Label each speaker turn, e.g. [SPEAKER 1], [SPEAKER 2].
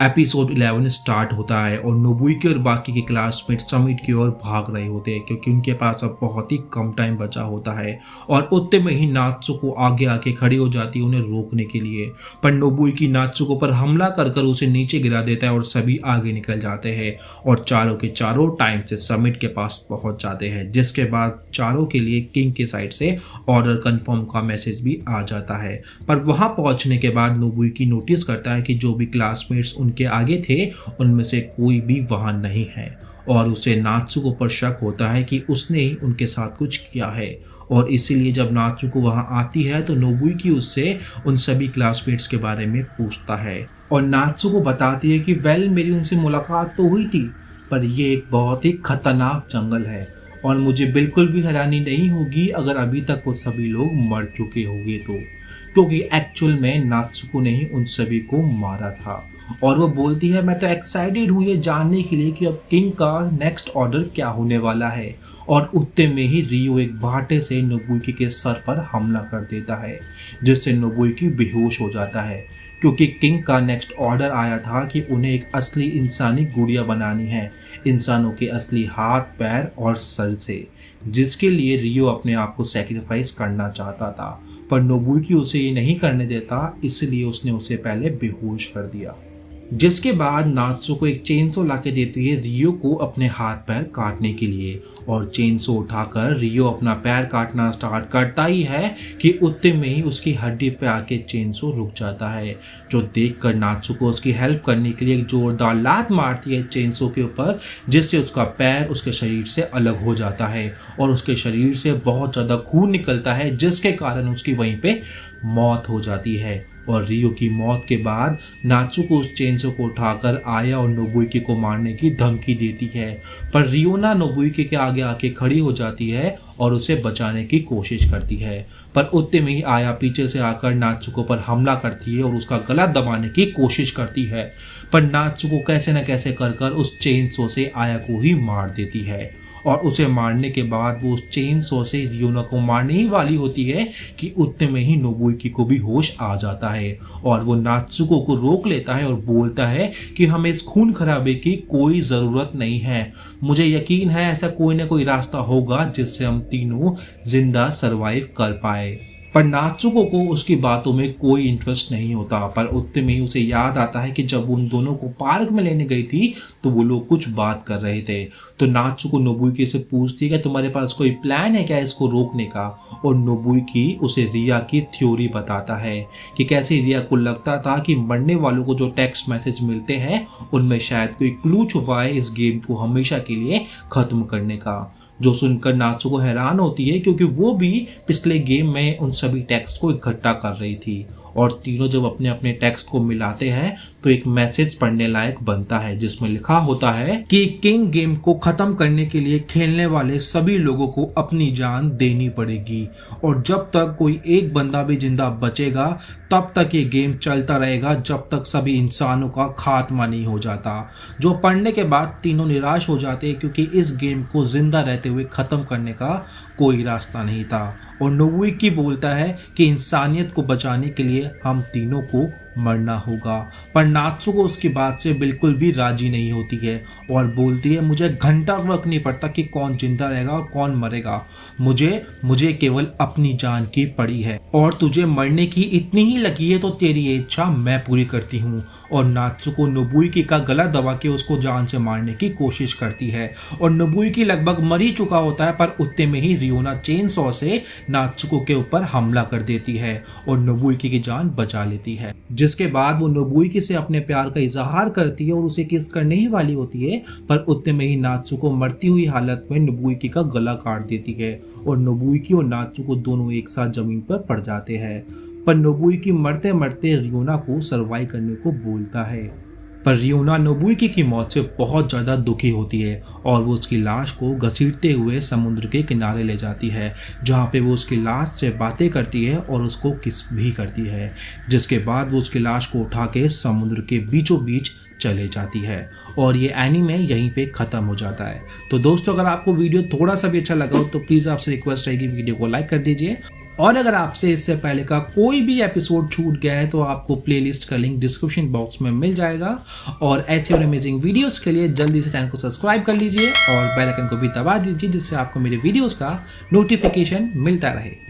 [SPEAKER 1] Episode 11 start होता है और नोबुकी और बाकी के क्लासमेट समिट की ओर भाग रहे होते हैं क्योंकि उनके पास अब बहुत ही कम टाइम बचा होता है। और उतने में ही नात्सुको आगे आके खड़ी हो जाती है उन्हें रोकने के लिए, पर नोबुकी नात्सुको पर हमला कर कर उसे नीचे गिरा देता है और सभी आगे निकल जाते हैं और चारों के चारों टाइम से समिट के पास पहुंच जाते हैं, जिसके बाद चारों के लिए किंग के साइड से ऑर्डर कंफर्म का मैसेज भी आ जाता है। पर वहां पहुंचने के बाद नोबुकी नोटिस करता है कि जो भी क्लासमेट्स उनके आगे थे उनमें से कोई भी वहां नहीं है और उसे नात्सुको पर शक होता है कि उसने ही उनके साथ कुछ किया है। और इसीलिए जब नात्सुको वहां आती है तो नोबुकी उससे उन सभी क्लासमेट्स के बारे में पूछता है और नात्सुको बताती है कि मेरी उनसे मुलाकात तो हुई थी, पर ये एक बहुत ही खतरनाक जंगल है और मुझे बिल्कुल भी हैरानी नहीं होगी अगर अभी तक वो सभी लोग मर चुके होंगे तो, क्योंकि एक्चुअल में नात्सुको ने ही उन सभी को मारा था। और वो बोलती है मैं तो एक्साइटेड हूँ ये जानने के लिए कि अब किंग का नेक्स्ट ऑर्डर क्या होने वाला है। और उतने में ही रियो एक बाटे से नोबुकी के सर पर हमला कर देता है, जिससे नोबुकी बेहोश हो जाता है क्योंकि किंग का नेक्स्ट ऑर्डर आया था कि उन्हें एक असली इंसानी गुड़िया बनानी है, इंसानों के असली हाथ पैर और सर से, जिसके लिए रियो अपने आप को सैक्रिफाइस करना चाहता था। पर नोबुकी उसे ये नहीं करने देता, इसलिए उसने उसे पहले बेहोश कर दिया। जिसके बाद नात्सुको एक चेनसो लाके देती है रियो को अपने हाथ पैर काटने के लिए और चेनसो उठाकर रियो अपना पैर काटना स्टार्ट करता ही है कि उतने में ही उसकी हड्डी पे आके चेनसो रुक जाता है, जो देखकर नात्सुको उसकी हेल्प करने के लिए एक जोरदार लात मारती है चेनसो के ऊपर, जिससे उसका पैर उसके शरीर से अलग हो जाता है और उसके शरीर से बहुत ज़्यादा खून निकलता है, जिसके कारण उसकी वहीं पे मौत हो जाती है। और रियो की मौत के बाद नात्सुको उस चेनसो को उठाकर आया और नोबुकी को मारने की धमकी देती है, पर रियोना नोबुकी के आगे आके खड़ी हो जाती है और उसे बचाने की कोशिश करती है। पर उतने में ही आया पीछे से आकर नात्सुको पर हमला करती है और उसका गला दबाने की कोशिश करती है, पर नात्सुको कैसे न कैसे कर कर उस चेनसो से आया को ही मार देती है। और उसे मारने के बाद वो उस चेनसो से रियोना को मारने ही वाली होती है कि उतने में ही नोबुकी को भी होश आ जाता है और वो नात्सुको को रोक लेता है और बोलता है कि हमें इस खून खराबे की कोई ज़रूरत नहीं है, मुझे यकीन है ऐसा कोई ना कोई रास्ता होगा जिससे हम तीनों जिंदा सरवाइव कर पाए। पर नात्सुको को उसकी बातों में कोई इंटरेस्ट नहीं होता, पर उतने में ही उसे याद आता है कि जब वो उन दोनों को पार्क में लेने गई थी तो वो लोग कुछ बात कर रहे थे। तो नात्सुको नोबुकी से पूछती है कि तुम्हारे पास कोई प्लान है क्या इसको रोकने का, और नोबुकी उसे रिया की थ्योरी बताता है कि कैसे रिया को लगता था कि मरने वालों को जो टेक्स्ट मैसेज मिलते हैं उनमें शायद कोई क्लू छुपा है इस गेम को हमेशा के लिए खत्म करने का। जो सुनकर नात्सुको हैरान होती है क्योंकि वो भी पिछले गेम में उन सभी टेक्स्ट को इकट्ठा कर रही थी और तीनों जब अपने अपने टेक्स्ट को मिलाते हैं तो एक मैसेज पढ़ने लायक बनता है, जिसमें लिखा होता है कि किंग गेम को खत्म करने के लिए खेलने वाले सभी लोगों को अपनी जान देनी पड़ेगी और जब तक कोई एक बंदा भी जिंदा बचेगा तब तक ये गेम चलता रहेगा जब तक सभी इंसानों का खात्मा नहीं हो जाता। जो पढ़ने के बाद तीनों निराश हो जाते हैं क्योंकि इस गेम को जिंदा रहते हुए खत्म करने का कोई रास्ता नहीं था। और नोबुकी बोलता है कि इंसानियत को बचाने के लिए हम तीनों को मरना होगा, पर नात्सुको उसकी बात से बिल्कुल भी राजी नहीं होती है और बोलती है मुझे घंटा फर्क नहीं पड़ता कि कौन जिंदा रहेगा और कौन मरेगा, मुझे केवल अपनी जान की पड़ी है और तुझे मरने की इतनी ही लगी है तो तेरी ये इच्छा मैं पूरी करती हूँ। और नात्सुको नोबुकी का गला दबा के उसको जान से मारने की कोशिश करती है और नोबुकी लगभग मर ही चुका होता है, पर उतने में ही रियोना चेनसॉ से नात्सुको के ऊपर हमला कर देती है और नोबुकी की जान बचा लेती है। जिसके बाद वो नोबुकी से अपने प्यार का इजहार करती है और उसे किस करने ही वाली होती है, पर उतने में ही नात्सुको मरती हुई हालत में नोबुकी का गला काट देती है और नोबुकी और नात्सुको दोनों एक साथ जमीन पर पड़ जाते हैं। पर नोबुकी मरते मरते रियोना को सर्वाइव करने को बोलता है, पर रियोना नोबुकी की मौत से बहुत ज़्यादा दुखी होती है और वो उसकी लाश को घसीटते हुए समुद्र के किनारे ले जाती है, जहाँ पे वो उसकी लाश से बातें करती है और उसको किस भी करती है। जिसके बाद वो उसकी लाश को उठा के समुद्र के बीचों बीच चले जाती है और ये एनीमे यहीं पे ख़त्म हो जाता है। तो दोस्तों अगर आपको वीडियो थोड़ा सा भी अच्छा लगा हो तो प्लीज़ आपसे रिक्वेस्ट रहेगी वीडियो को लाइक कर दीजिए और अगर आपसे इससे पहले का कोई भी एपिसोड छूट गया है तो आपको प्लेलिस्ट का लिंक डिस्क्रिप्शन बॉक्स में मिल जाएगा। और ऐसे और अमेजिंग वीडियोस के लिए जल्दी से चैनल को सब्सक्राइब कर लीजिए और बेल आइकन को भी दबा दीजिए, जिससे आपको मेरे वीडियोस का नोटिफिकेशन मिलता रहे।